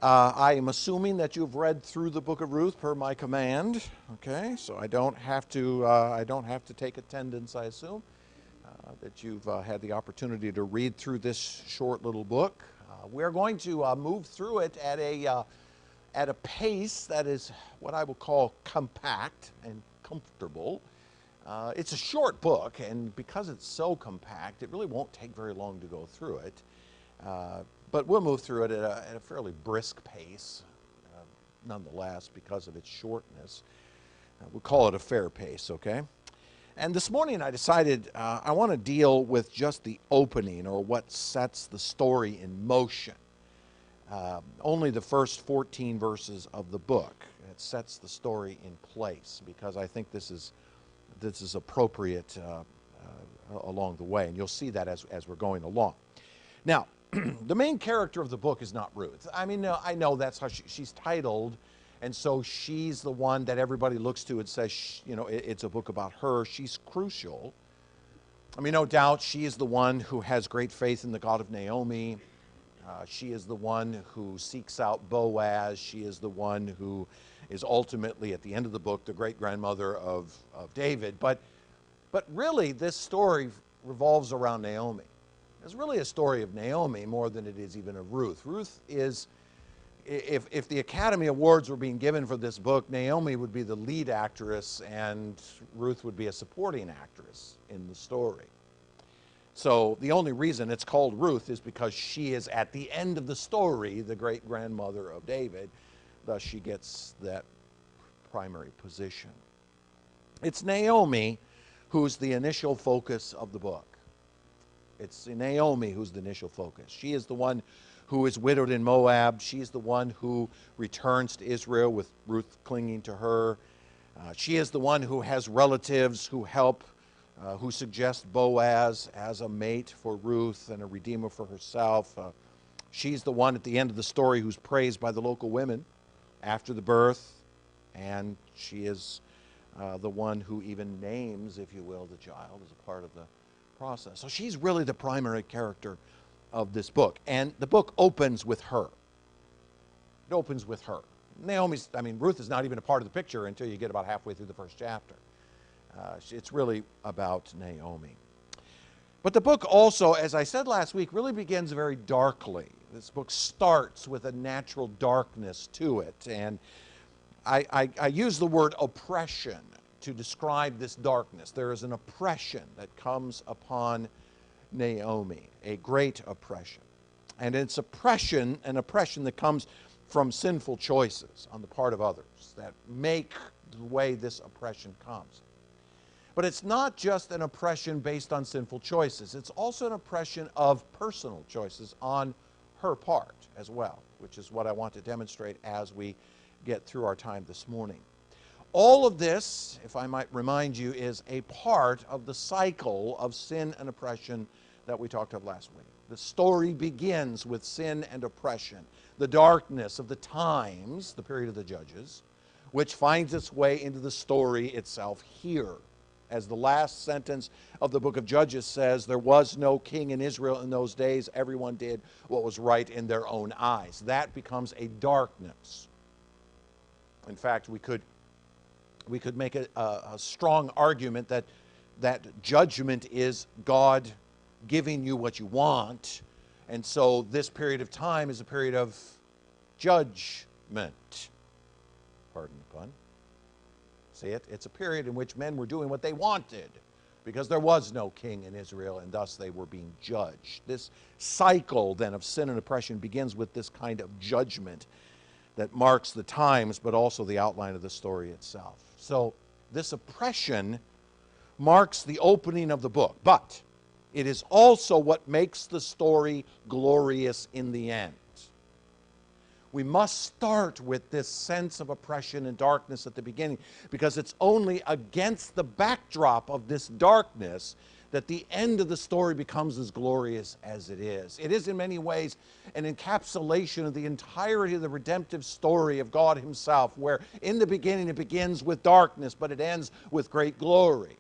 I am assuming that you've read through the book of Ruth per my command. Okay, so I don't have to take attendance. I assume that you've had the opportunity to read through this short little book. We're going to move through it at a pace that is what I will call compact and comfortable. It's a short book, and because it's so compact, it really won't take very long to go through it. But we'll move through it at a fairly brisk pace, nonetheless, because of its shortness. We'll call it a fair pace, okay? And this morning I decided I want to deal with just the opening, or what sets the story in motion. Only the first 14 verses of the book. It sets the story in place, because I think this is appropriate along the way, and you'll see that as we're going along. Now, the main character of the book is not Ruth. I mean, I know that's how she's titled, and so she's the one that everybody looks to and says, it's a book about her. She's crucial. I mean, no doubt she is the one who has great faith in the God of Naomi. She is the one who seeks out Boaz. She is the one who is ultimately, at the end of the book, the great-grandmother of David. But really, this story revolves around Naomi. It's really a story of Naomi more than it is even of Ruth. Ruth is, if the Academy Awards were being given for this book, Naomi would be the lead actress and Ruth would be a supporting actress in the story. So the only reason it's called Ruth is because she is at the end of the story, the great-grandmother of David. Thus she gets that primary position. It's Naomi who's the initial focus of the book. It's Naomi who's the initial focus. She is the one who is widowed in Moab. She's the one who returns to Israel with Ruth clinging to her. She is the one who has relatives who help, who suggest Boaz as a mate for Ruth and a redeemer for herself. She's the one at the end of the story who's praised by the local women after the birth. And she is the one who even names, if you will, the child as a part of the process. So she's really the primary character of this book. And the book opens with her. It opens with her. Ruth is not even a part of the picture until you get about halfway through the first chapter. It's really about Naomi. But the book also, as I said last week, really begins very darkly. This book starts with a natural darkness to it. And I use the word oppression to describe this darkness. There is an oppression that comes upon Naomi, a great oppression. And it's an oppression that comes from sinful choices on the part of others that make the way this oppression comes. But it's not just an oppression based on sinful choices. It's also an oppression of personal choices on her part as well, which is what I want to demonstrate as we get through our time this morning. All of this, if I might remind you, is a part of the cycle of sin and oppression that we talked of last week. The story begins with sin and oppression, the darkness of the times, the period of the judges, which finds its way into the story itself here. As the last sentence of the book of Judges says, there was no king in Israel in those days. Everyone did what was right in their own eyes. That becomes a darkness. In fact, we could make a strong argument that judgment is God giving you what you want. And so this period of time is a period of judgment. Pardon the pun. See it? It's a period in which men were doing what they wanted because there was no king in Israel, and thus they were being judged. This cycle then of sin and oppression begins with this kind of judgment that marks the times, but also the outline of the story itself. So this oppression marks the opening of the book, but it is also what makes the story glorious in the end. We must start with this sense of oppression and darkness at the beginning, because it's only against the backdrop of this darkness that the end of the story becomes as glorious as it is. It is in many ways an encapsulation of the entirety of the redemptive story of God Himself, where in the beginning it begins with darkness, but it ends with great glory.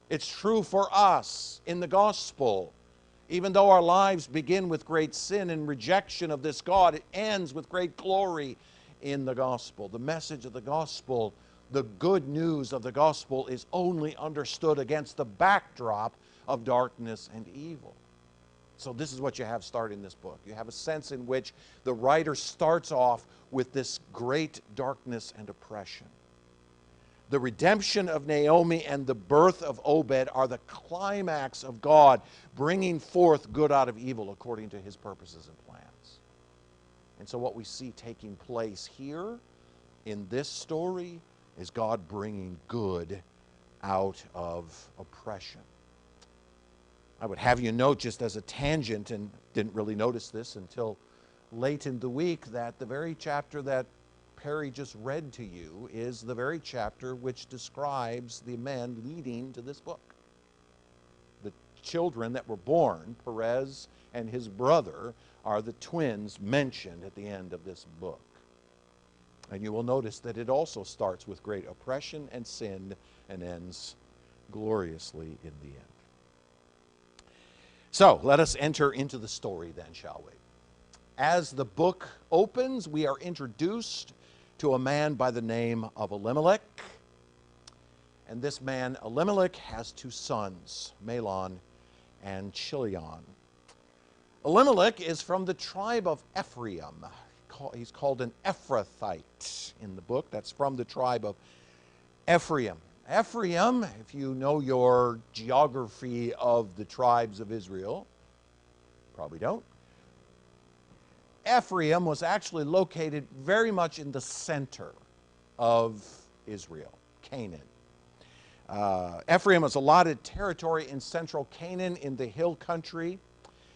It's true for us in the gospel. Even though our lives begin with great sin and rejection of this God, it ends with great glory in the gospel. The message of the gospel, the good news of the gospel, is only understood against the backdrop of darkness and evil. So this is what you have starting this book. You have a sense in which the writer starts off with this great darkness and oppression. The redemption of Naomi and the birth of Obed are the climax of God bringing forth good out of evil according to his purposes and plans. And so what we see taking place here in this story is God bringing good out of oppression. I would have you note, just as a tangent, and didn't really notice this until late in the week, that the very chapter that Perry just read to you is the very chapter which describes the men leading to this book. The children that were born, Perez and his brother, are the twins mentioned at the end of this book. And you will notice that it also starts with great oppression and sin and ends gloriously in the end. So, let us enter into the story then, shall we? As the book opens, we are introduced to a man by the name of Elimelech. And this man, Elimelech, has two sons, Mahlon and Chilion. Elimelech is from the tribe of Ephraim. He's called an Ephrathite in the book. That's from the tribe of Ephraim. Ephraim, if you know your geography of the tribes of Israel, probably don't. Ephraim was actually located very much in the center of Israel, Canaan. Ephraim was allotted territory in central Canaan in the hill country.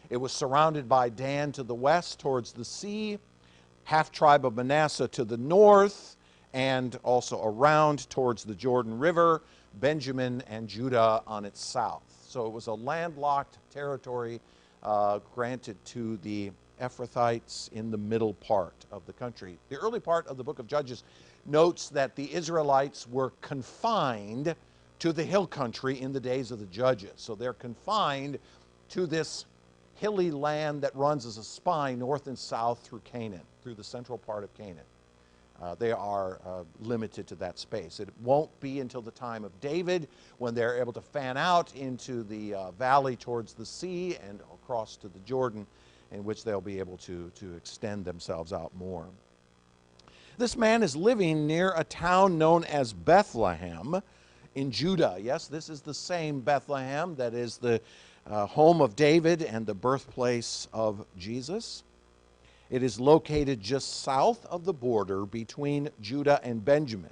It was surrounded by Dan to the west towards the sea, half tribe of Manasseh to the north, and also around towards the Jordan River, Benjamin and Judah on its south. So it was a landlocked territory granted to the Ephrathites in the middle part of the country. The early part of the book of Judges notes that the Israelites were confined to the hill country in the days of the Judges. So they're confined to this hilly land that runs as a spine north and south through Canaan, through the central part of Canaan. They are limited to that space. It won't be until the time of David when they're able to fan out into the valley towards the sea and across to the Jordan, in which they'll be able to extend themselves out more. This man is living near a town known as Bethlehem in Judah. Yes, this is the same Bethlehem that is the home of David and the birthplace of Jesus. It is located just south of the border between Judah and Benjamin,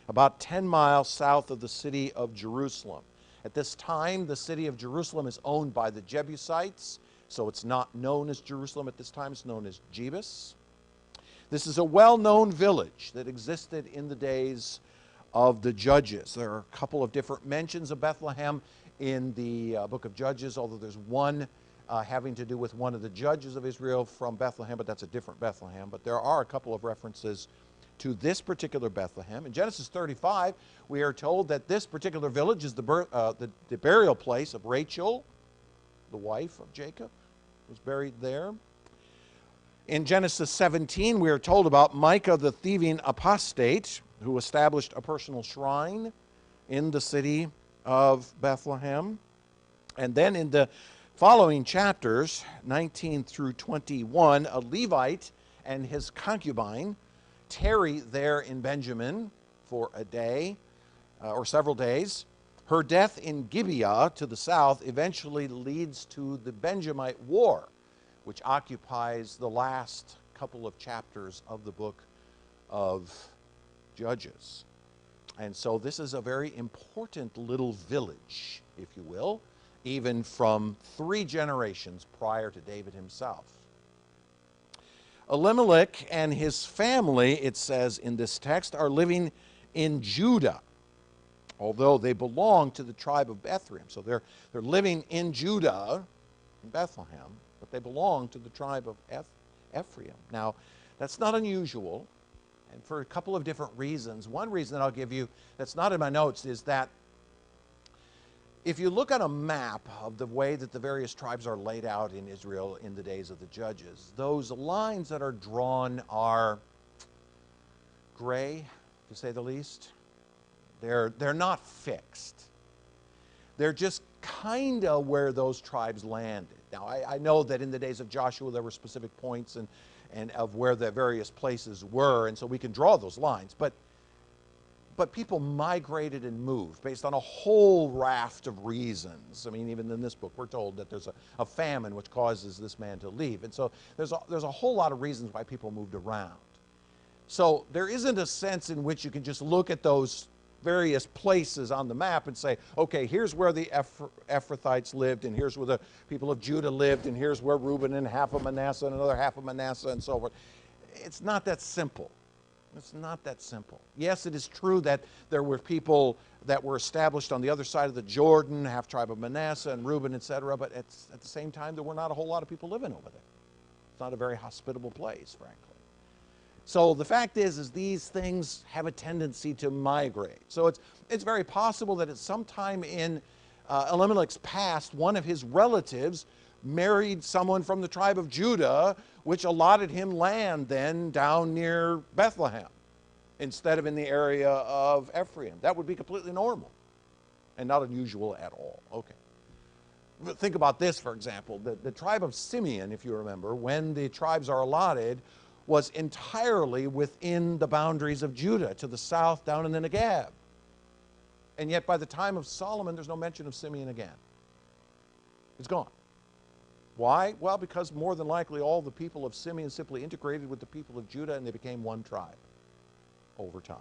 about 10 miles south of the city of Jerusalem. At this time, the city of Jerusalem is owned by the Jebusites, so it's not known as Jerusalem at this time. It's known as Jebus. This is a well-known village that existed in the days of the Judges. There are a couple of different mentions of Bethlehem in the book of Judges, although there's one having to do with one of the judges of Israel from Bethlehem, but that's a different Bethlehem. But there are a couple of references to this particular Bethlehem. In Genesis 35, we are told that this particular village is the burial place of Rachel, the wife of Jacob, was buried there. In Genesis 17, we are told about Micah the thieving apostate, who established a personal shrine in the city of Bethlehem. And then in the following chapters, 19 through 21, a Levite and his concubine tarry there in Benjamin for a day or several days. Her death in Gibeah to the south eventually leads to the Benjamite War, which occupies the last couple of chapters of the book of Judges. And so this is a very important little village, if you will, even from 3 generations prior to David himself. Elimelech and his family, it says in this text, are living in Judah, although they belong to the tribe of Ephraim. So they're living in Judah, in Bethlehem, but they belong to the tribe of Ephraim. Now, that's not unusual, and for a couple of different reasons. One reason that I'll give you that's not in my notes is that If you look at a map of the way that the various tribes are laid out in Israel in the days of the judges, those lines that are drawn are gray, to say the least. They're not fixed. They're just kind of where those tribes landed. Now, I know that in the days of Joshua there were specific points and of where the various places were, and so we can draw those lines. But people migrated and moved based on a whole raft of reasons. I mean, even in this book, we're told that there's a famine which causes this man to leave. And so there's a whole lot of reasons why people moved around. So there isn't a sense in which you can just look at those various places on the map and say, okay, here's where the Ephrathites lived, and here's where the people of Judah lived, and here's where Reuben and half of Manasseh and another half of Manasseh and so forth. It's not that simple. It's not that simple. Yes, it is true that there were people that were established on the other side of the Jordan, half tribe of Manasseh and Reuben, etc., but at the same time, there were not a whole lot of people living over there. It's not a very hospitable place, frankly. So the fact is these things have a tendency to migrate. So it's very possible that at some time in Elimelech's past, one of his relatives married someone from the tribe of Judah, which allotted him land then down near Bethlehem instead of in the area of Ephraim. That would be completely normal and not unusual at all. Okay. But think about this, for example. The tribe of Simeon, if you remember, when the tribes are allotted, was entirely within the boundaries of Judah, to the south, down in the Negev. And yet by the time of Solomon, there's no mention of Simeon again. It's gone. Why? Well, because more than likely all the people of Simeon simply integrated with the people of Judah and they became one tribe over time.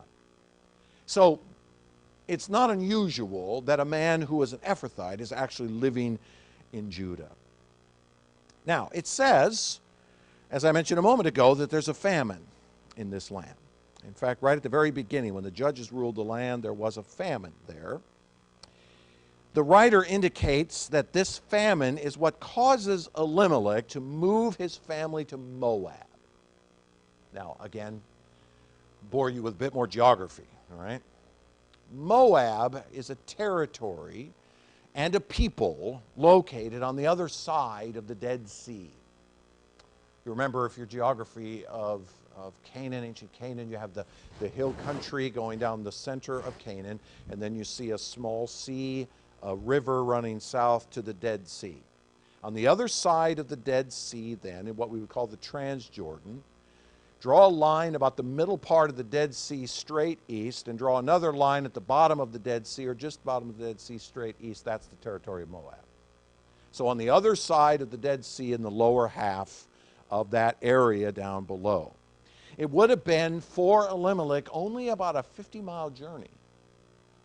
So it's not unusual that a man who is an Ephrathite is actually living in Judah. Now, it says, as I mentioned a moment ago, that there's a famine in this land. In fact, right at the very beginning, when the judges ruled the land, there was a famine there. The writer indicates that this famine is what causes Elimelech to move his family to Moab. Now, again, bore you with a bit more geography, all right? Moab is a territory and a people located on the other side of the Dead Sea. You remember, if your geography of Canaan, ancient Canaan, you have the hill country going down the center of Canaan, and then you see a small sea, a river running south to the Dead Sea. On the other side of the Dead Sea then, in what we would call the Transjordan, draw a line about the middle part of the Dead Sea straight east, and draw another line at the bottom of the Dead Sea, or just bottom of the Dead Sea straight east. That's the territory of Moab. So on the other side of the Dead Sea, in the lower half of that area down below. It would have been for Elimelech only about a 50-mile journey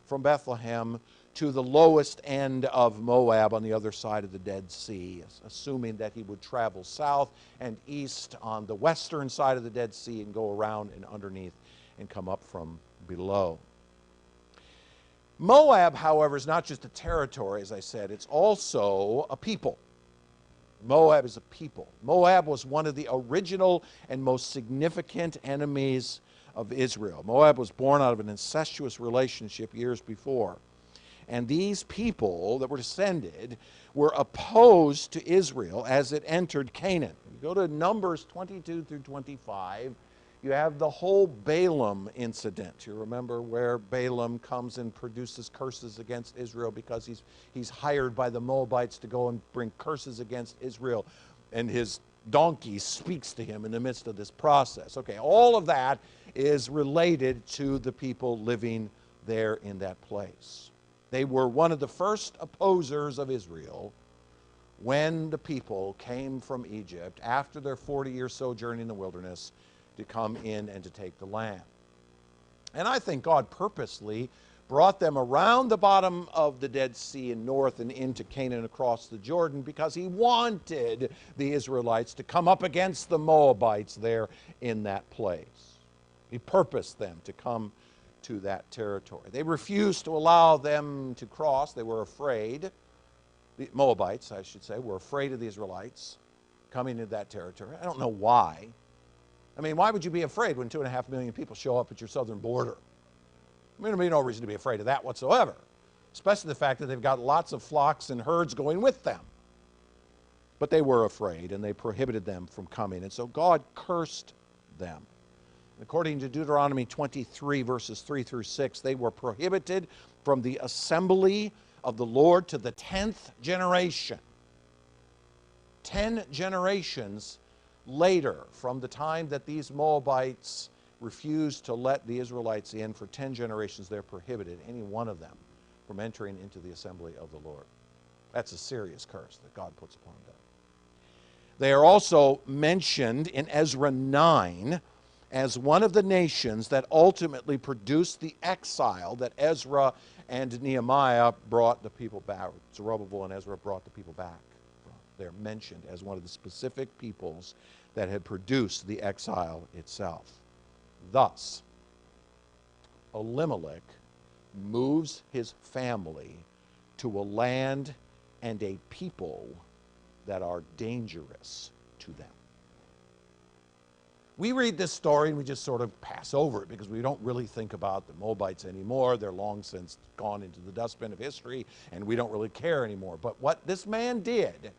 from Bethlehem to the lowest end of Moab on the other side of the Dead Sea, assuming that he would travel south and east on the western side of the Dead Sea and go around and underneath and come up from below. Moab, however, is not just a territory, as I said, it's also a people. Moab is a people. Moab was one of the original and most significant enemies of Israel. Moab was born out of an incestuous relationship years before. And these people that were descended were opposed to Israel as it entered Canaan. You go to Numbers 22 through 25, you have the whole Balaam incident. You remember where Balaam comes and produces curses against Israel because he's hired by the Moabites to go and bring curses against Israel. And his donkey speaks to him in the midst of this process. Okay, all of that is related to the people living there in that place. They were one of the first opposers of Israel when the people came from Egypt after their 40-year sojourn in the wilderness to come in and to take the land. And I think God purposely brought them around the bottom of the Dead Sea and north and into Canaan across the Jordan because he wanted the Israelites to come up against the Moabites there in that place. He purposed them to come to that territory. They refused to allow them to cross. They were afraid. The Moabites, I should say, were afraid of the Israelites coming into that territory. I don't know why. I mean, why would you be afraid when 2.5 million people show up at your southern border? I mean, there'd be no reason to be afraid of that whatsoever. especially the fact that they've got lots of flocks and herds going with them. But they were afraid, and they prohibited them from coming. And so God cursed them. According to Deuteronomy 23, verses 3 through 6, they were prohibited from the assembly of the Lord to the 10th generation. 10 generations later, from the time that these Moabites refused to let the Israelites in, for 10 generations they're prohibited, any one of them, from entering into the assembly of the Lord. That's a serious curse that God puts upon them. They are also mentioned in Ezra 9 as one of the nations that ultimately produced the exile that Ezra and Nehemiah brought the people back. Zerubbabel and Ezra brought the people back. They're mentioned as one of the specific peoples that had produced the exile itself. Thus, Elimelech moves his family to a land and a people that are dangerous to them. We read this story and we just sort of pass over it because we don't really think about the Moabites anymore. They're long since gone into the dustbin of history, and we don't really care anymore. But what this man did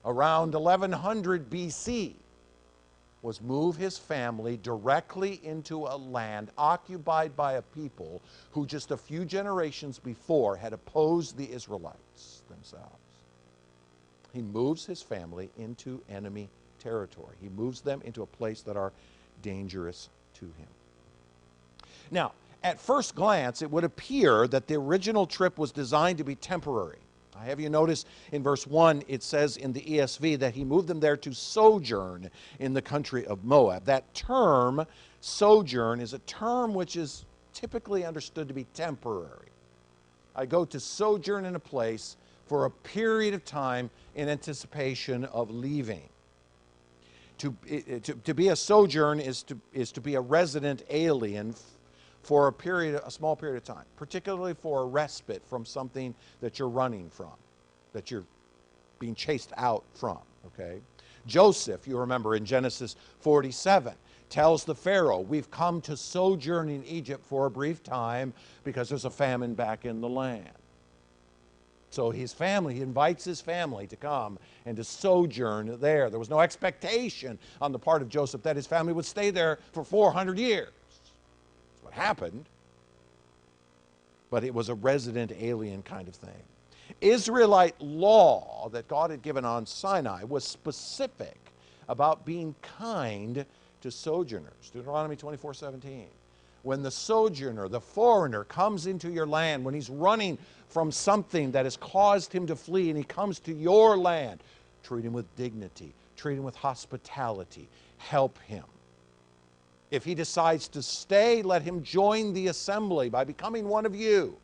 around 1100 BC was move his family directly into a land occupied by a people who just a few generations before had opposed the Israelites themselves. He moves his family into enemy territory. He moves them into a place that are dangerous to him. Now, at first glance, it would appear that the original trip was designed to be temporary. I have you notice in verse 1, it says in the ESV that he moved them there to sojourn in the country of Moab. That term, sojourn, is a term which is typically understood to be temporary. I go to sojourn in a place for a period of time in anticipation of leaving. To be a sojourn is to be a resident alien for a small period of time, particularly for a respite from something that you're running from, that you're being chased out from, okay? Joseph, you remember in Genesis 47, tells the Pharaoh, we've come to sojourn in Egypt for a brief time because there's a famine back in the land. So he invites his family to come and to sojourn there. There was no expectation on the part of Joseph that his family would stay there for 400 years. That's what happened. But it was a resident alien kind of thing. Israelite law that God had given on Sinai was specific about being kind to sojourners. Deuteronomy 24:17. When the sojourner, the foreigner, comes into your land, when he's running from something that has caused him to flee and he comes to your land, treat him with dignity, treat him with hospitality, help him. If he decides to stay, let him join the assembly by becoming one of you.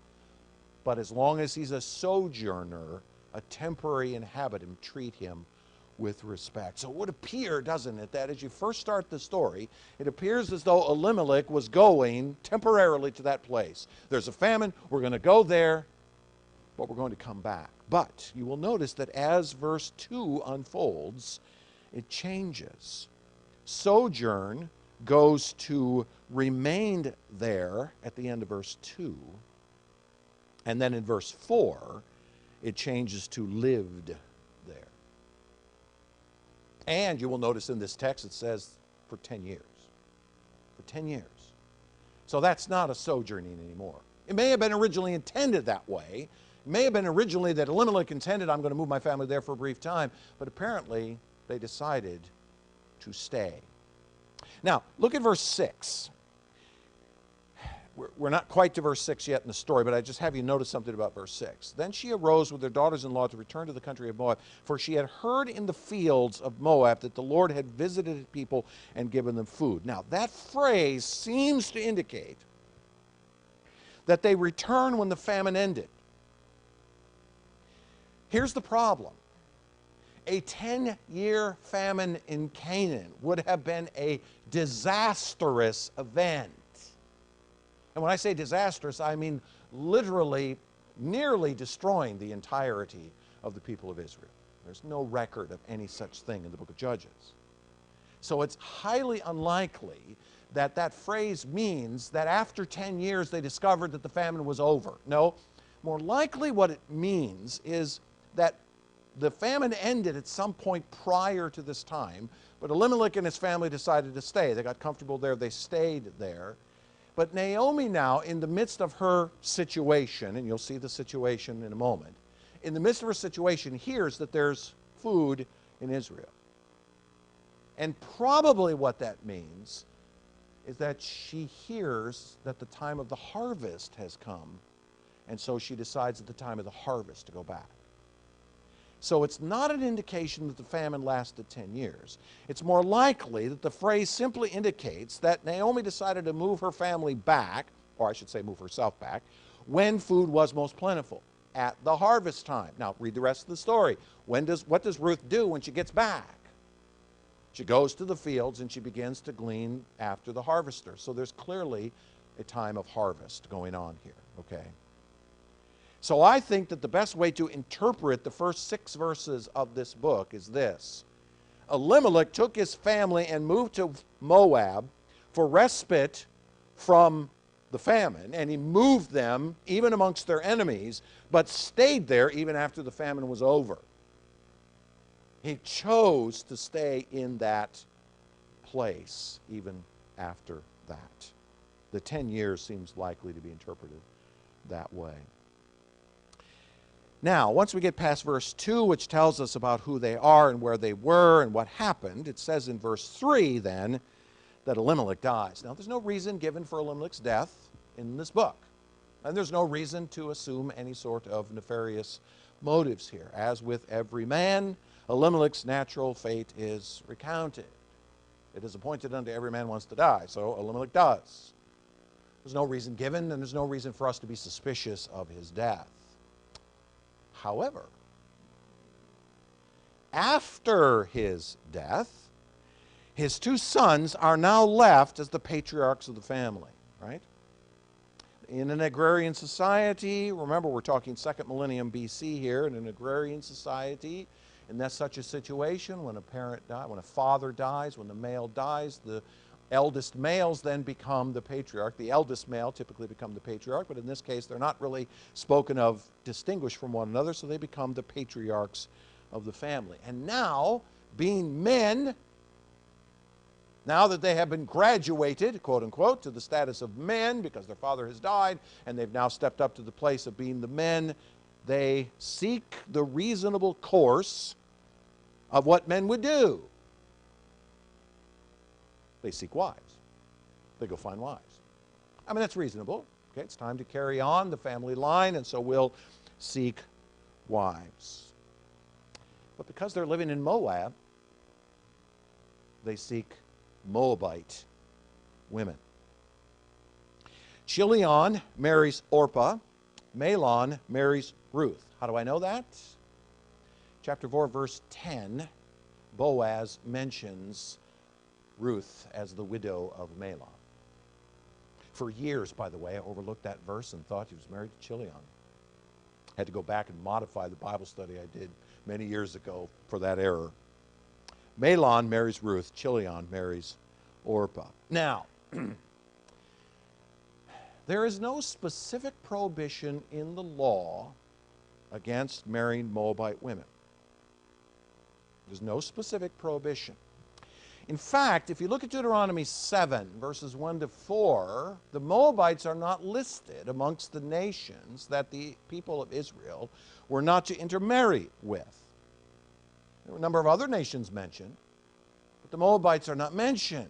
But as long as he's a sojourner, a temporary inhabitant, treat him with respect. So it would appear, doesn't it, that as you first start the story, it appears as though Elimelech was going temporarily to that place. There's a famine, we're going to go there, but we're going to come back. But you will notice that as verse 2 unfolds, it changes. Sojourn goes to remained there at the end of verse 2, and then in verse 4, it changes to lived there. And you will notice in this text it says for 10 years. For 10 years. So that's not a sojourning anymore. It may have been originally intended that way. It may have been originally that Elimelech intended, I'm going to move my family there for a brief time. But apparently they decided to stay. Now, look at verse 6. We're not quite to verse 6 yet in the story, but I just have you notice something about verse 6. Then she arose with her daughters-in-law to return to the country of Moab, for she had heard in the fields of Moab that the Lord had visited people and given them food. Now, that phrase seems to indicate that they returned when the famine ended. Here's the problem. A 10-year famine in Canaan would have been a disastrous event. And when I say disastrous, I mean literally nearly destroying the entirety of the people of Israel. There's no record of any such thing in the book of Judges. So it's highly unlikely that that phrase means that after 10 years they discovered that the famine was over. No, More likely what it means is that the famine ended at some point prior to this time, but Elimelech and his family decided to stay. They got comfortable there, they stayed there. But Naomi now, in the midst of her situation, and you'll see the situation in a moment, in the midst of her situation, hears that there's food in Israel. And probably what that means is that she hears that the time of the harvest has come, and so she decides at the time of the harvest to go back. So it's not an indication that the famine lasted 10 years. It's more likely that the phrase simply indicates that Naomi decided to move her family back, or I should say move herself back, when food was most plentiful, at the harvest time. Now, read the rest of the story. What does Ruth do when she gets back? She goes to the fields and she begins to glean after the harvester. So there's clearly a time of harvest going on here, okay? So I think that the best way to interpret the first 6 verses of this book is this. Elimelech took his family and moved to Moab for respite from the famine, and he moved them even amongst their enemies, but stayed there even after the famine was over. He chose to stay in that place even after that. The 10 years seems likely to be interpreted that way. Now, once we get past verse 2, which tells us about who they are and where they were and what happened, it says in verse 3 then that Elimelech dies. Now, there's no reason given for Elimelech's death in this book. And there's no reason to assume any sort of nefarious motives here. As with every man, Elimelech's natural fate is recounted. It is appointed unto every man once to die, so Elimelech does. There's no reason given, and there's no reason for us to be suspicious of his death. However, after his death, his 2 sons are now left as the patriarchs of the family, right? In an agrarian society, remember we're talking 2nd millennium BC here, in an agrarian society, and that's such a situation when when a father dies, when the male dies, the eldest males then become the patriarch. The eldest male typically become the patriarch, but in this case they're not really spoken of distinguished from one another, so they become the patriarchs of the family. And now, being men, now that they have been graduated, quote unquote, to the status of men because their father has died and they've now stepped up to the place of being the men, they seek the reasonable course of what men would do. They seek wives. They go find wives. I mean, that's reasonable. Okay, it's time to carry on the family line, and so we'll seek wives. But because they're living in Moab, they seek Moabite women. Chilion marries Orpah. Mahlon marries Ruth. How do I know that? Chapter 4, verse 10, Boaz mentions Ruth as the widow of Mahlon. For years, by the way, I overlooked that verse and thought he was married to Chilion. Had to go back and modify the Bible study I did many years ago for that error. Mahlon marries Ruth. Chilion marries Orpah. Now, there is no specific prohibition in the law against marrying Moabite women. There's no specific prohibition. In fact, if you look at Deuteronomy 7, verses 1 to 4, the Moabites are not listed amongst the nations that the people of Israel were not to intermarry with. There were a number of other nations mentioned, but the Moabites are not mentioned.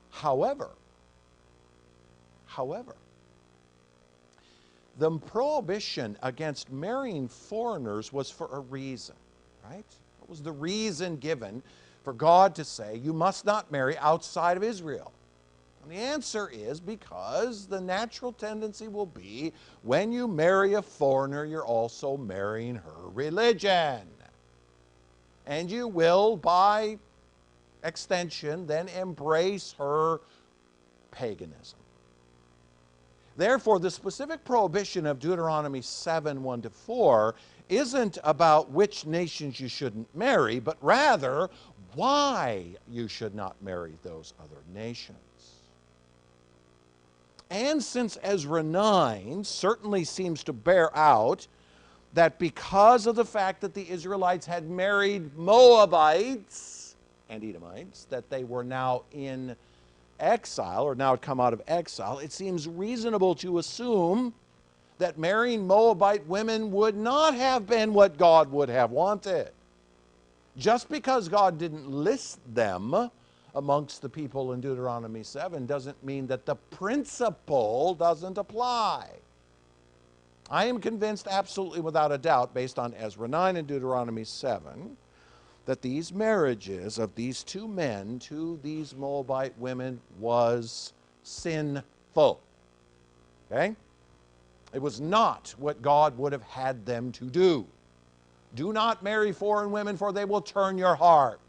However, the prohibition against marrying foreigners was for a reason, right? What was the reason given for God to say, you must not marry outside of Israel? And the answer is because the natural tendency will be, when you marry a foreigner, you're also marrying her religion. And you will, by extension, then embrace her paganism. Therefore, the specific prohibition of Deuteronomy 7, 1 to 4 isn't about which nations you shouldn't marry, but rather why you should not marry those other nations. And since Ezra 9 certainly seems to bear out that because of the fact that the Israelites had married Moabites and Edomites, that they were now in exile, or now had come out of exile, it seems reasonable to assume that marrying Moabite women would not have been what God would have wanted. Just because God didn't list them amongst the people in Deuteronomy 7 doesn't mean that the principle doesn't apply. I am convinced absolutely without a doubt, based on Ezra 9 and Deuteronomy 7, that these marriages of these two men to these Moabite women was sinful. Okay? It was not what God would have had them to do. Do not marry foreign women, for they will turn your heart.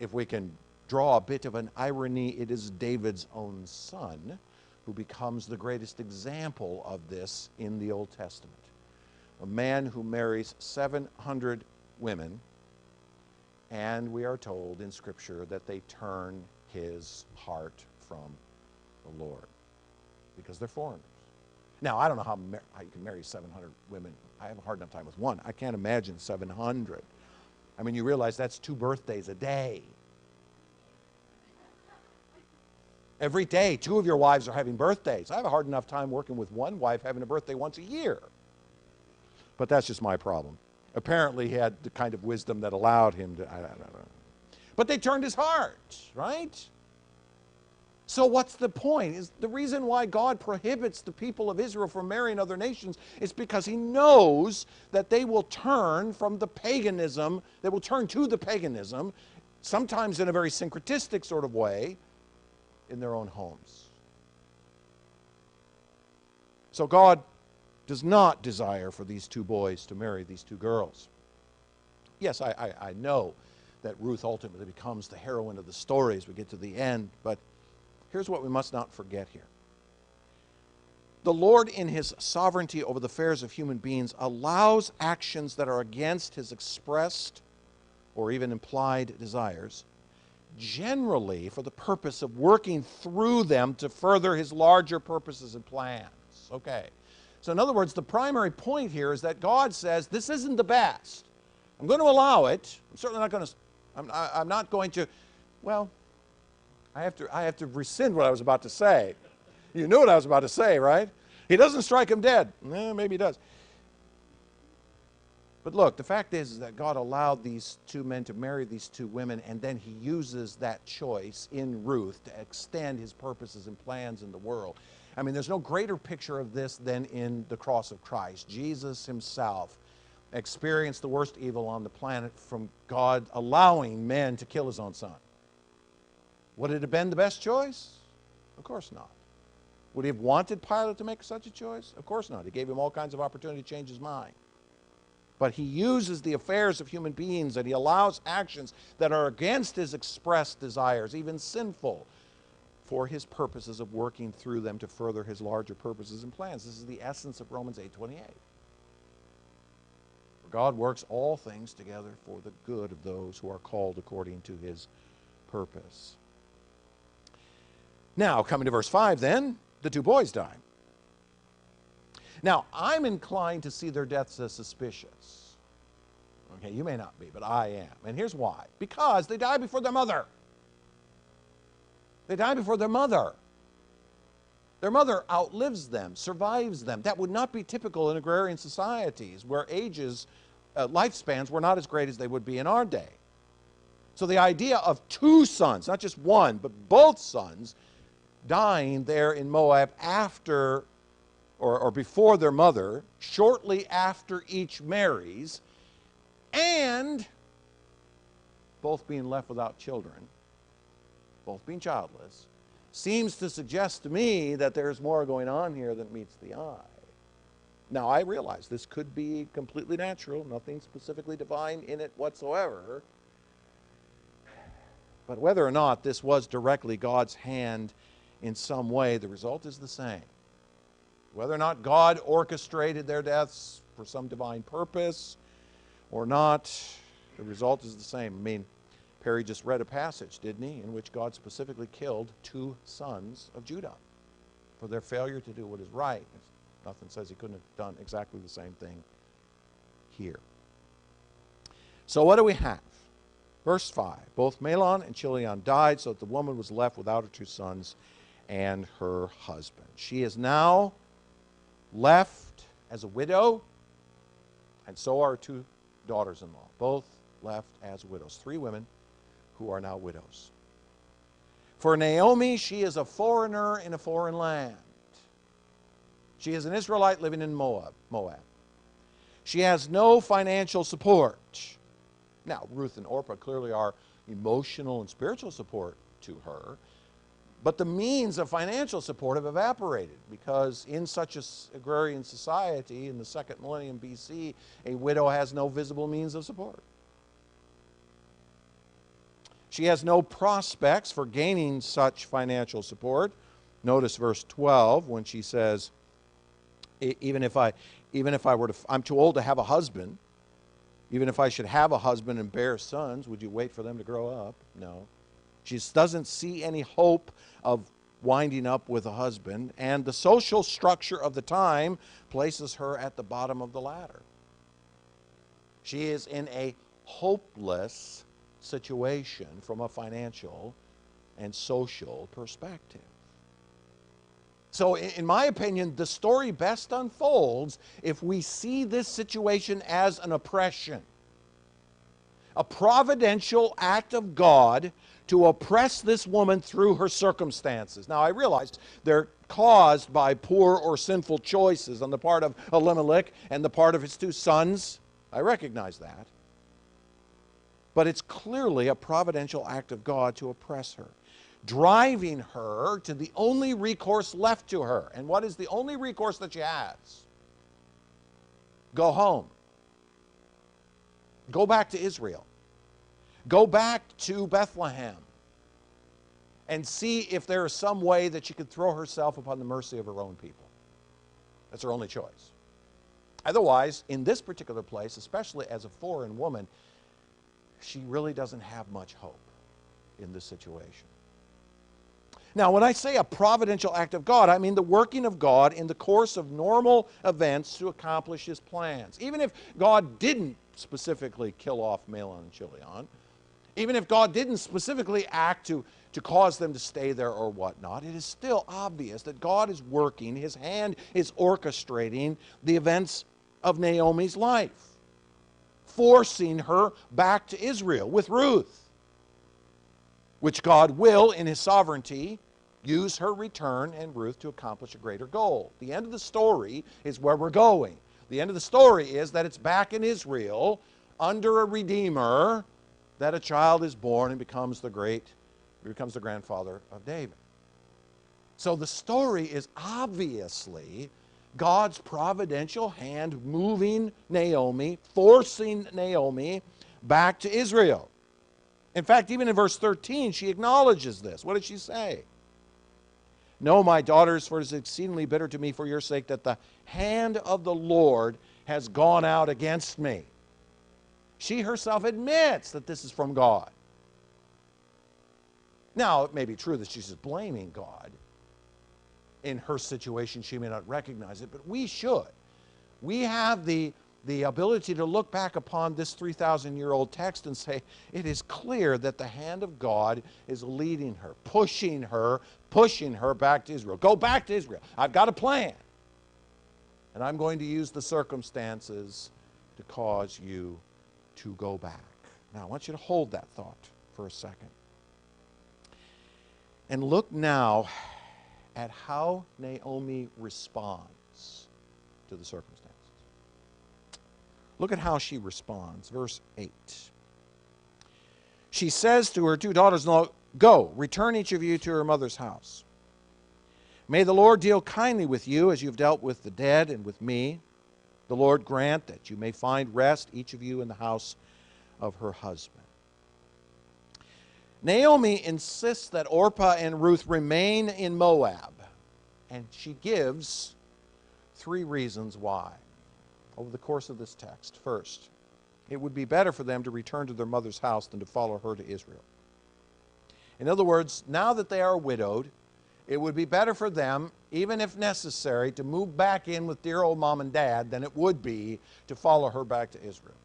If we can draw a bit of an irony, it is David's own son who becomes the greatest example of this in the Old Testament. A man who marries 700 women, and we are told in Scripture that they turn his heart from the Lord because they're foreigners. Now, I don't know how you can marry 700 women. I have a hard enough time with one. I can't imagine 700. I mean, you realize that's 2 birthdays a day. Every day, 2 of your wives are having birthdays. I have a hard enough time working with one wife having a birthday once a year. But that's just my problem. Apparently, he had the kind of wisdom that allowed him to, I don't know. But they turned his heart, right? So what's the point? Is the reason why God prohibits the people of Israel from marrying other nations is because he knows that they will turn from the paganism, they will turn to the paganism, sometimes in a very syncretistic sort of way, in their own homes. So God does not desire for these 2 boys to marry these 2 girls. Yes, I know that Ruth ultimately becomes the heroine of the story as we get to the end, but here's what we must not forget here. The Lord, in his sovereignty over the affairs of human beings, allows actions that are against his expressed or even implied desires, generally for the purpose of working through them to further his larger purposes and plans. Okay. So in other words, the primary point here is that God says, this isn't the best. I'm going to allow it. I'm certainly not going to, I'm not going to, well, I have to rescind what I was about to say. You knew what I was about to say, right? He doesn't strike him dead. Maybe he does. But look, the fact is that God allowed these 2 men to marry these 2 women, and then he uses that choice in Ruth to extend his purposes and plans in the world. I mean, there's no greater picture of this than in the cross of Christ. Jesus himself experienced the worst evil on the planet from God allowing men to kill his own son. Would it have been the best choice? Of course not. Would he have wanted Pilate to make such a choice? Of course not. He gave him all kinds of opportunity to change his mind. But he uses the affairs of human beings, and he allows actions that are against his expressed desires, even sinful, for his purposes of working through them to further his larger purposes and plans. This is the essence of Romans 8:28. For God works all things together for the good of those who are called according to his purpose. Now, coming to verse 5 then, the 2 boys die. Now, I'm inclined to see their deaths as suspicious. Okay, you may not be, but I am. And here's why. Because they die before their mother. They die before their mother. Their mother outlives them, survives them. That would not be typical in agrarian societies where lifespans were not as great as they would be in our day. So the idea of 2 sons, not just one, but both sons, dying there in Moab after or before their mother, shortly after each marries, and both being left without children, both being childless, seems to suggest to me that there's more going on here than meets the eye. Now, I realize this could be completely natural, nothing specifically divine in it whatsoever, but whether or not this was directly God's hand in some way, the result is the same. Whether or not God orchestrated their deaths for some divine purpose or not, the result is the same. I mean, Perry just read a passage, didn't he, in which God specifically killed 2 sons of Judah. for their failure to do what is right. Nothing says he couldn't have done exactly the same thing here. So what do we have? Verse 5, both Mahlon and Chilion died, so that the woman was left without her 2 sons and her husband. She is now left as a widow, and so are her 2 daughters-in-law, both left as widows. 3 women who are now widows. For Naomi, she is a foreigner in a foreign land. She is an Israelite living in Moab. She has no financial support. Now, Ruth and Orpah clearly are emotional and spiritual support to her, but the means of financial support have evaporated, because in such an agrarian society in the 2nd millennium BC, a widow has no visible means of support. She has no prospects for gaining such financial support. Notice verse 12 when she says, even if I were to, I'm too old to have a husband. Even if I should have a husband and bear sons, would you wait for them to grow up? No. She doesn't see any hope of winding up with a husband, and the social structure of the time places her at the bottom of the ladder. She is in a hopeless situation from a financial and social perspective. So in my opinion, the story best unfolds if we see this situation as an oppression. A providential act of God to oppress this woman through her circumstances. Now I realize they're caused by poor or sinful choices on the part of Elimelech and the part of his 2 sons. I recognize that. But it's clearly a providential act of God to oppress her, driving her to the only recourse left to her. And what is the only recourse that she has? Go home. Go back to Israel. Go back to Bethlehem and see if there is some way that she could throw herself upon the mercy of her own people. That's her only choice. Otherwise, in this particular place, especially as a foreign woman, she really doesn't have much hope in this situation. Now, when I say a providential act of God, I mean the working of God in the course of normal events to accomplish his plans. Even if God didn't specifically kill off Mahlon and Chilion, even if God didn't specifically act to cause them to stay there or whatnot, it is still obvious that God is working, his hand is orchestrating the events of Naomi's life, forcing her back to Israel with Ruth, which God will, in his sovereignty, use her return and Ruth to accomplish a greater goal. The end of the story is where we're going. The end of the story is that it's back in Israel under a Redeemer that a child is born and becomes the grandfather of David. So the story is obviously God's providential hand moving Naomi, forcing Naomi back to Israel. In fact, even in verse 13, she acknowledges this. What did she say? No, my daughters, for it is exceedingly bitter to me for your sake that the hand of the Lord has gone out against me. She herself admits that this is from God. Now, it may be true that she's blaming God. In her situation, she may not recognize it, but we should. We have the ability to look back upon this 3,000-year-old text and say, it is clear that the hand of God is leading her, pushing her back to Israel. Go back to Israel. I've got a plan. And I'm going to use the circumstances to cause you to go back. Now, I want you to hold that thought for a second. And look now at how Naomi responds to the circumstances. Look at how she responds. Verse 8. She says to her 2 daughters-in-law, go, return each of you to her mother's house. May the Lord deal kindly with you as you've dealt with the dead and with me. The Lord grant that you may find rest, each of you in the house of her husband. Naomi insists that Orpah and Ruth remain in Moab, and she gives 3 reasons why over the course of this text. First, it would be better for them to return to their mother's house than to follow her to Israel. In other words, now that they are widowed, it would be better for them, even if necessary, to move back in with dear old mom and dad than it would be to follow her back to Israel.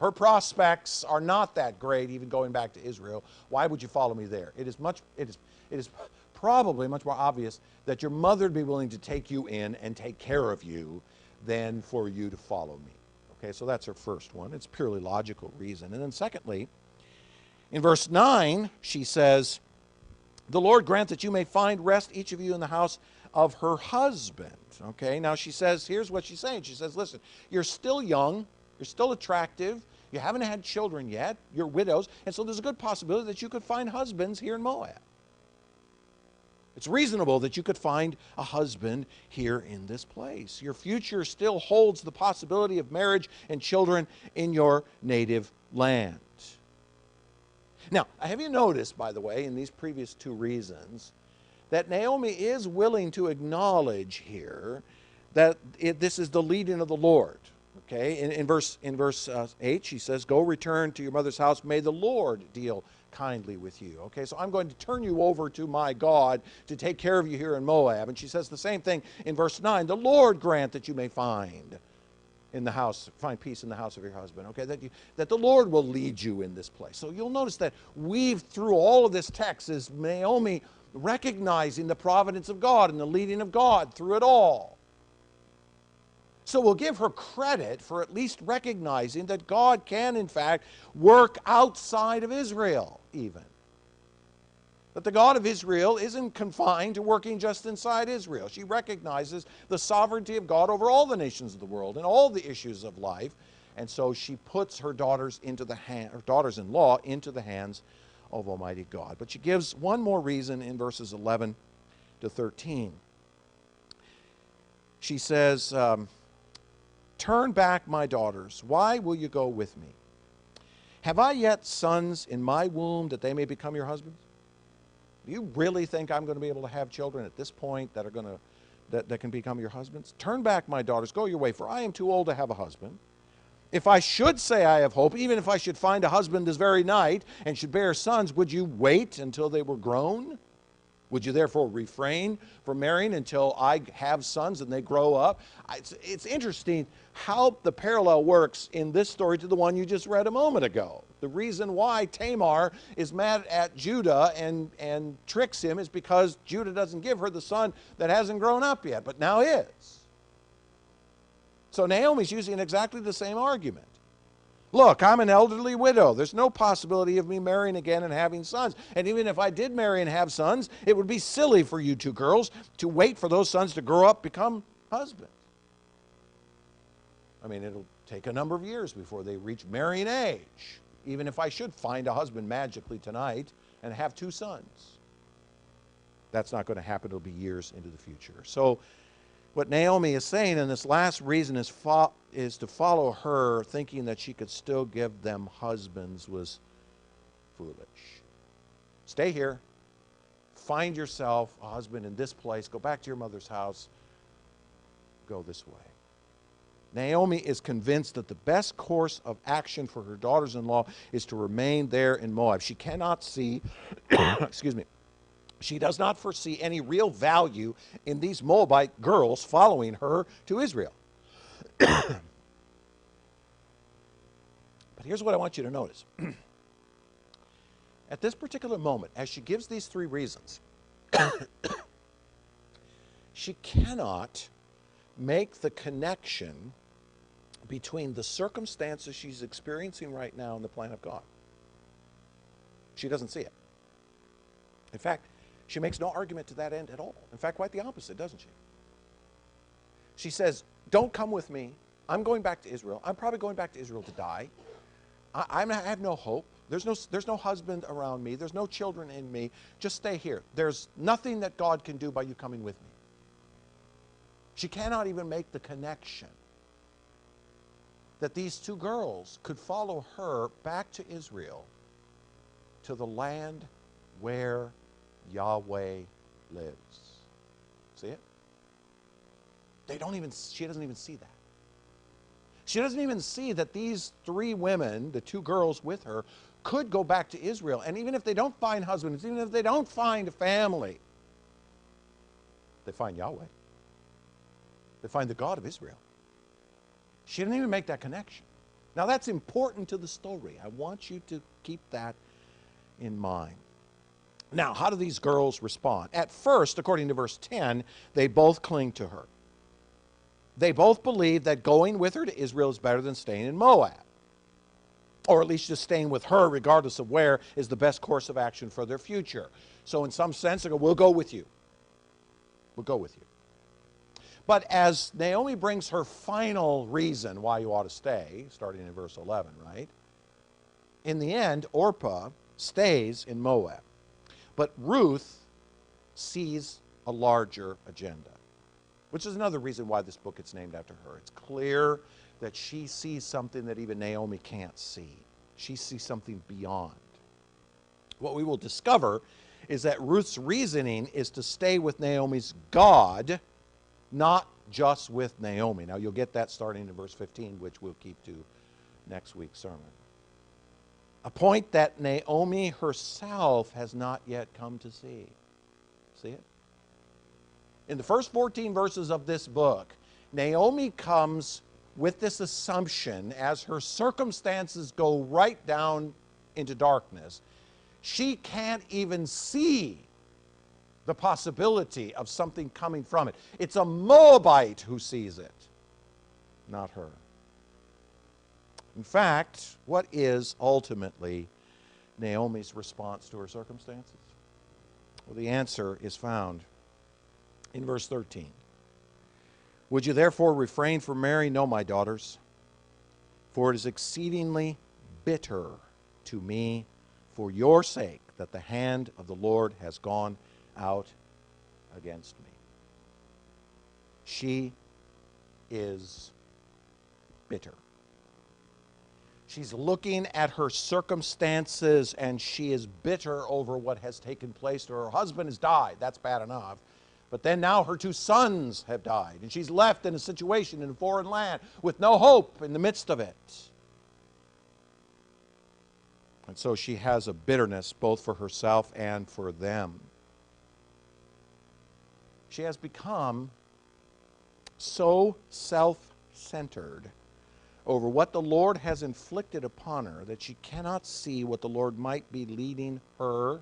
Her prospects are not that great, even going back to Israel. Why would you follow me there? It is probably much more obvious that your mother would be willing to take you in and take care of you than for you to follow me. Okay, so that's her first one. It's purely logical reason. And then secondly, in verse 9, she says, the Lord grant that you may find rest, each of you, in the house of her husband. Okay, now she says, here's what she's saying. She says, listen, you're still young, you're still attractive, you haven't had children yet, you're widows, and so there's a good possibility that you could find husbands here in Moab. It's reasonable that you could find a husband here in this place. Your future still holds the possibility of marriage and children in your native land. Now, have you noticed, by the way, in these previous two reasons, that Naomi is willing to acknowledge here that this is the leading of the Lord? Okay, in verse 8, she says, go return to your mother's house. May the Lord deal kindly with you. Okay, so I'm going to turn you over to my God to take care of you here in Moab. And she says the same thing in verse 9. The Lord grant that you may find peace in the house of your husband. Okay, that the Lord will lead you in this place. So you'll notice that weaved through all of this text is Naomi recognizing the providence of God and the leading of God through it all. So we'll give her credit for at least recognizing that God can, in fact, work outside of Israel even. That the God of Israel isn't confined to working just inside Israel. She recognizes the sovereignty of God over all the nations of the world and all the issues of life. And so she puts her daughters-in-law into the hands of Almighty God. But she gives one more reason in verses 11 to 13. She says, turn back, my daughters. Why will you go with me? Have I yet sons in my womb that they may become your husbands? Do you really think I'm going to be able to have children at this point that can become your husbands? Turn back, my daughters. Go your way, for I am too old to have a husband. If I should say I have hope, even if I should find a husband this very night and should bear sons, would you wait until they were grown? Would you therefore refrain from marrying until I have sons and they grow up? It's interesting how the parallel works in this story to the one you just read a moment ago. The reason why Tamar is mad at Judah and tricks him is because Judah doesn't give her the son that hasn't grown up yet, but now is. So Naomi's using exactly the same argument. Look, I'm an elderly widow. There's no possibility of me marrying again and having sons. And even if I did marry and have sons, it would be silly for you two girls to wait for those sons to grow up, become husbands. I mean, it'll take a number of years before they reach marrying age, even if I should find a husband magically tonight and have two sons. That's not going to happen. It'll be years into the future. So what Naomi is saying in this last reason is to follow her, thinking that she could still give them husbands, was foolish. Stay here. Find yourself a husband in this place. Go back to your mother's house. Go this way. Naomi is convinced that the best course of action for her daughters-in-law is to remain there in Moab. She cannot see, excuse me, she does not foresee any real value in these Moabite girls following her to Israel. But here's what I want you to notice. At this particular moment, as she gives these three reasons, she cannot make the connection between the circumstances she's experiencing right now and the plan of God. She doesn't see it. In fact, she makes no argument to that end at all. In fact, quite the opposite, doesn't she? She says, don't come with me. I'm going back to Israel. I'm probably going back to Israel to die. I have no hope. There's no husband around me. There's no children in me. Just stay here. There's nothing that God can do by you coming with me. She cannot even make the connection that these two girls could follow her back to Israel, to the land where Yahweh lives. See it? She doesn't even see that. She doesn't even see that these three women, the two girls with her, could go back to Israel. And even if they don't find husbands, even if they don't find a family, They find Yahweh. They find the God of Israel. She didn't even make that connection. Now that's important to the story. I want you to keep that in mind. Now, how do these girls respond? At first, according to verse 10, they both cling to her. They both believe that going with her to Israel is better than staying in Moab. Or at least just staying with her, regardless of where, is the best course of action for their future. So in some sense, they go, we'll go with you. We'll go with you. But as Naomi brings her final reason why you ought to stay, starting in verse 11, right? In the end, Orpah stays in Moab. But Ruth sees a larger agenda, which is another reason why this book gets named after her. It's clear that she sees something that even Naomi can't see. She sees something beyond. What we will discover is that Ruth's reasoning is to stay with Naomi's God, not just with Naomi. Now, you'll get that starting in verse 15, which we'll keep to next week's sermon. A point that Naomi herself has not yet come to see. See it? In the first 14 verses of this book, Naomi comes with this assumption as her circumstances go right down into darkness. She can't even see the possibility of something coming from it. It's a Moabite who sees it, not her. In fact, what is ultimately Naomi's response to her circumstances? Well, the answer is found in verse 13. Would you therefore refrain from marrying? No, my daughters, for it is exceedingly bitter to me for your sake that the hand of the Lord has gone out against me. She is bitter. She's looking at her circumstances and she is bitter over what has taken place to her. Her husband has died. That's bad enough. But then now her two sons have died, and she's left in a situation in a foreign land with no hope in the midst of it. And so she has a bitterness both for herself and for them. She has become so self-centered over what the Lord has inflicted upon her that she cannot see what the Lord might be leading her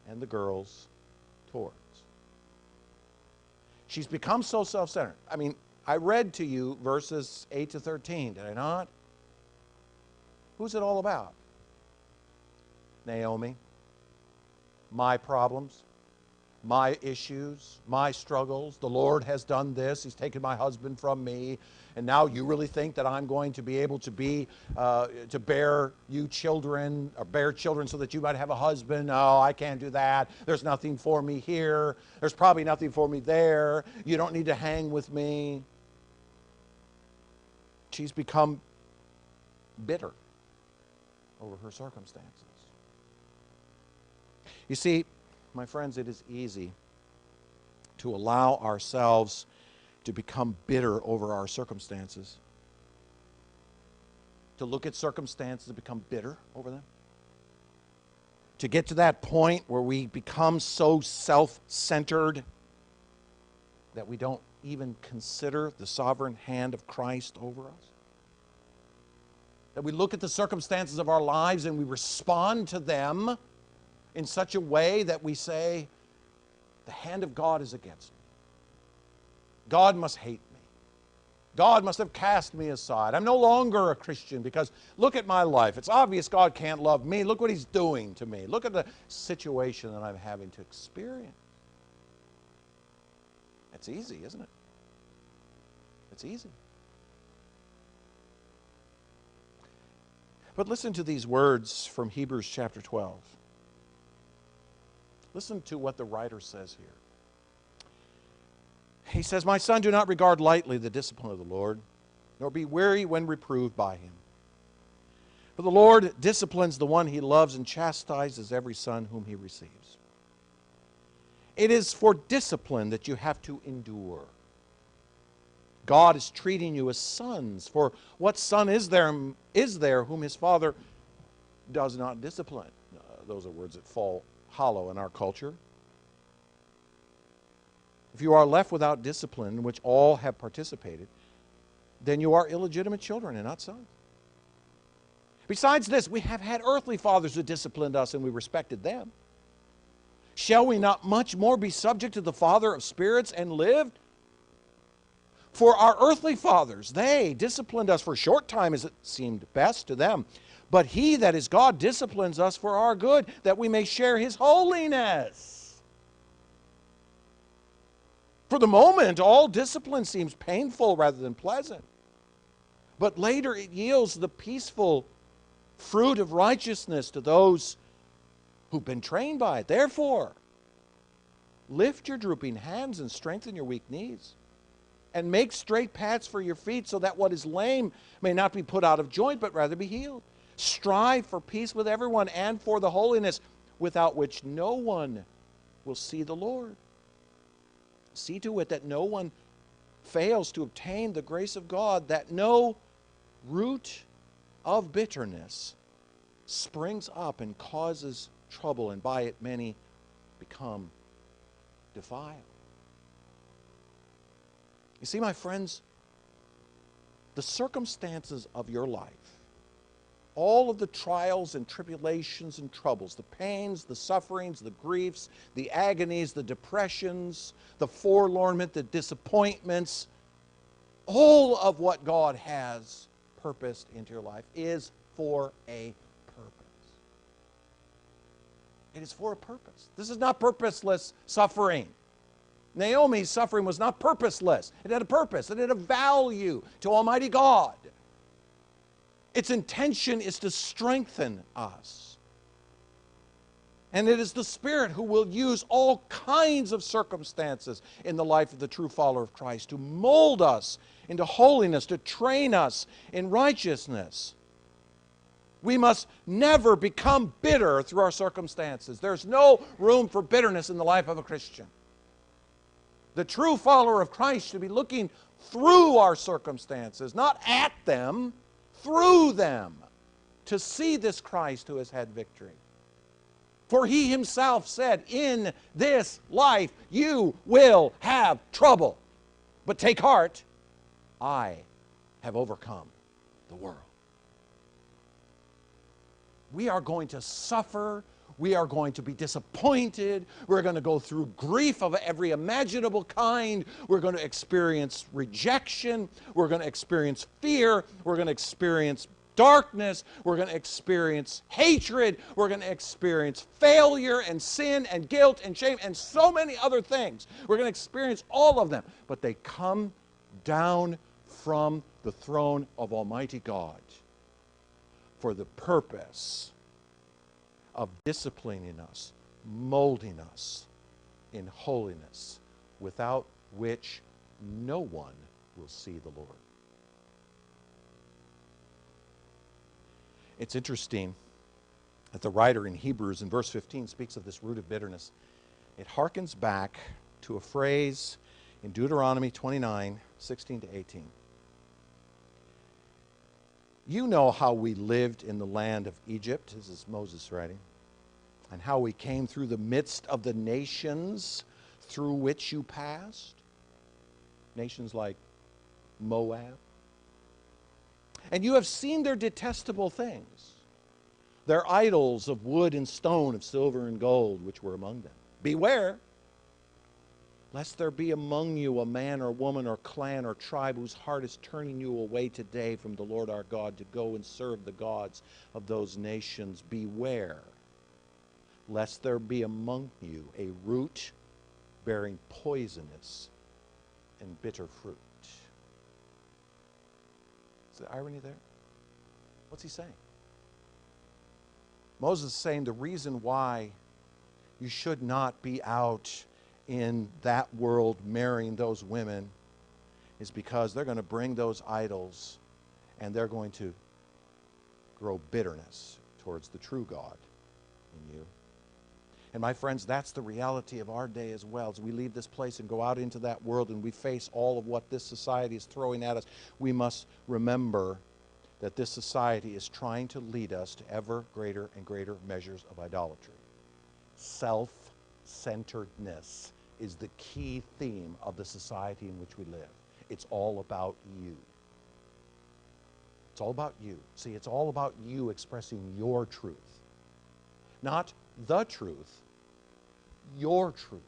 and the girls towards. She's become so self-centered. I mean, I read to you verses 8 to 13, did I not? Who's it all about? Naomi. My problems. My issues. My struggles. The Lord has done this. He's taken my husband from me. And now you really think that I'm going to be able to to bear you children, or bear children so that you might have a husband? No, I can't do that. There's nothing for me here. There's probably nothing for me there. You don't need to hang with me. She's become bitter over her circumstances. You see, my friends, it is easy to allow ourselves to become bitter over our circumstances. To look at circumstances and become bitter over them. To get to that point where we become so self-centered that we don't even consider the sovereign hand of Christ over us. That we look at the circumstances of our lives and we respond to them in such a way that we say, the hand of God is against me. God must hate me. God must have cast me aside. I'm no longer a Christian because look at my life. It's obvious God can't love me. Look what He's doing to me. Look at the situation that I'm having to experience. It's easy, isn't it? It's easy. But listen to these words from Hebrews chapter 12. Listen to what the writer says here. He says, my son, do not regard lightly the discipline of the Lord, nor be weary when reproved by Him. For the Lord disciplines the one He loves and chastises every son whom He receives. It is for discipline that you have to endure. God is treating you as sons. For what son is there whom his father does not discipline? Those are words that fall hollow in our culture. if you are left without discipline in which all have participated, then you are illegitimate children and not sons. Besides this, we have had earthly fathers who disciplined us and we respected them. Shall we not much more be subject to the Father of spirits and live? For our earthly fathers, they disciplined us for a short time as it seemed best to them. But he that is God disciplines us for our good, that we may share his holiness. For the moment, all discipline seems painful rather than pleasant. But later it yields the peaceful fruit of righteousness to those who've been trained by it. Therefore, lift your drooping hands and strengthen your weak knees, and make straight paths for your feet, so that what is lame may not be put out of joint, but rather be healed. Strive for peace with everyone and for the holiness, without which no one will see the Lord. See to it that no one fails to obtain the grace of God, that no root of bitterness springs up and causes trouble, and by it many become defiled. You see, my friends, the circumstances of your life, all of the trials and tribulations and troubles, the pains, the sufferings, the griefs, the agonies, the depressions, the forlornment, the disappointments, all of what God has purposed into your life is for a purpose. It is for a purpose. This is not purposeless suffering. Naomi's suffering was not purposeless. It had a purpose. It had a value to Almighty God. Its intention is to strengthen us. And it is the Spirit who will use all kinds of circumstances in the life of the true follower of Christ to mold us into holiness, to train us in righteousness. We must never become bitter through our circumstances. There's no room for bitterness in the life of a Christian. The true follower of Christ should be looking through our circumstances, not at them, through them, to see this Christ who has had victory. For he himself said, in this life you will have trouble. But take heart, I have overcome the world. We are going to suffer. We are going to be disappointed. We're going to go through grief of every imaginable kind. We're going to experience rejection. We're going to experience fear. We're going to experience darkness. We're going to experience hatred. We're going to experience failure and sin and guilt and shame and so many other things. We're going to experience all of them. But they come down from the throne of Almighty God for the purpose of disciplining us, molding us in holiness, without which no one will see the Lord. It's interesting that the writer in Hebrews in verse 15 speaks of this root of bitterness. It harkens back to a phrase in Deuteronomy 29, 16 to 18. You know how we lived in the land of Egypt, this is Moses writing, and how we came through the midst of the nations through which you passed. Nations like Moab. And you have seen their detestable things, their idols of wood and stone, of silver and gold, which were among them. Beware, lest there be among you a man or woman or clan or tribe whose heart is turning you away today from the Lord our God to go and serve the gods of those nations. Beware, lest there be among you a root bearing poisonous and bitter fruit. Is the irony there? What's he saying? Moses is saying the reason why you should not be out in that world marrying those women is because they're going to bring those idols and they're going to grow bitterness towards the true God in you. And my friends, that's the reality of our day as well. As we leave this place and go out into that world and we face all of what this society is throwing at us, we must remember that this society is trying to lead us to ever greater and greater measures of idolatry. Self-centeredness is the key theme of the society in which we live. It's all about you. It's all about you. See, it's all about you expressing your truth. Not the truth, your truth.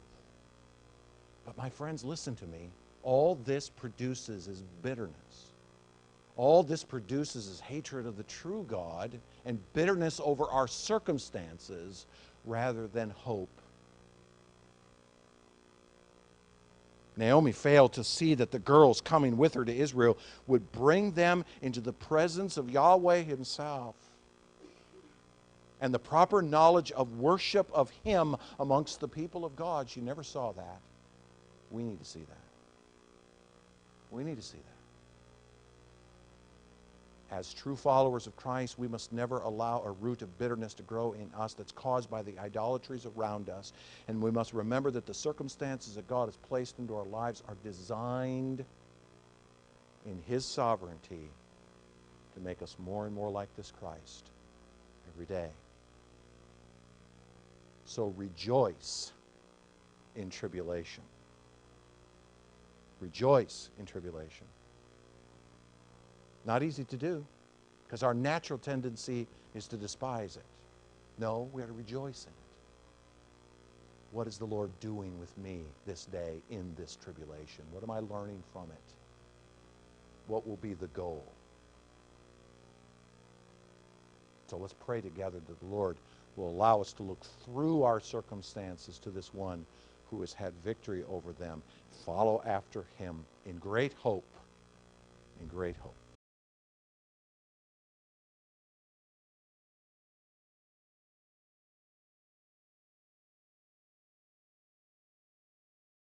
But my friends, listen to me. All this produces is bitterness. All this produces is hatred of the true God and bitterness over our circumstances rather than hope. Naomi failed to see that the girls coming with her to Israel would bring them into the presence of Yahweh himself and the proper knowledge of worship of him amongst the people of God. She never saw that. We need to see that. We need to see that. As true followers of Christ, we must never allow a root of bitterness to grow in us that's caused by the idolatries around us. And we must remember that the circumstances that God has placed into our lives are designed in his sovereignty to make us more and more like this Christ every day. So rejoice in tribulation. Rejoice in tribulation. Not easy to do, because our natural tendency is to despise it. No, we are to rejoice in it. What is the Lord doing with me this day in this tribulation? What am I learning from it? What will be the goal? So let's pray together that the Lord will allow us to look through our circumstances to this one who has had victory over them. Follow after him in great hope. In great hope.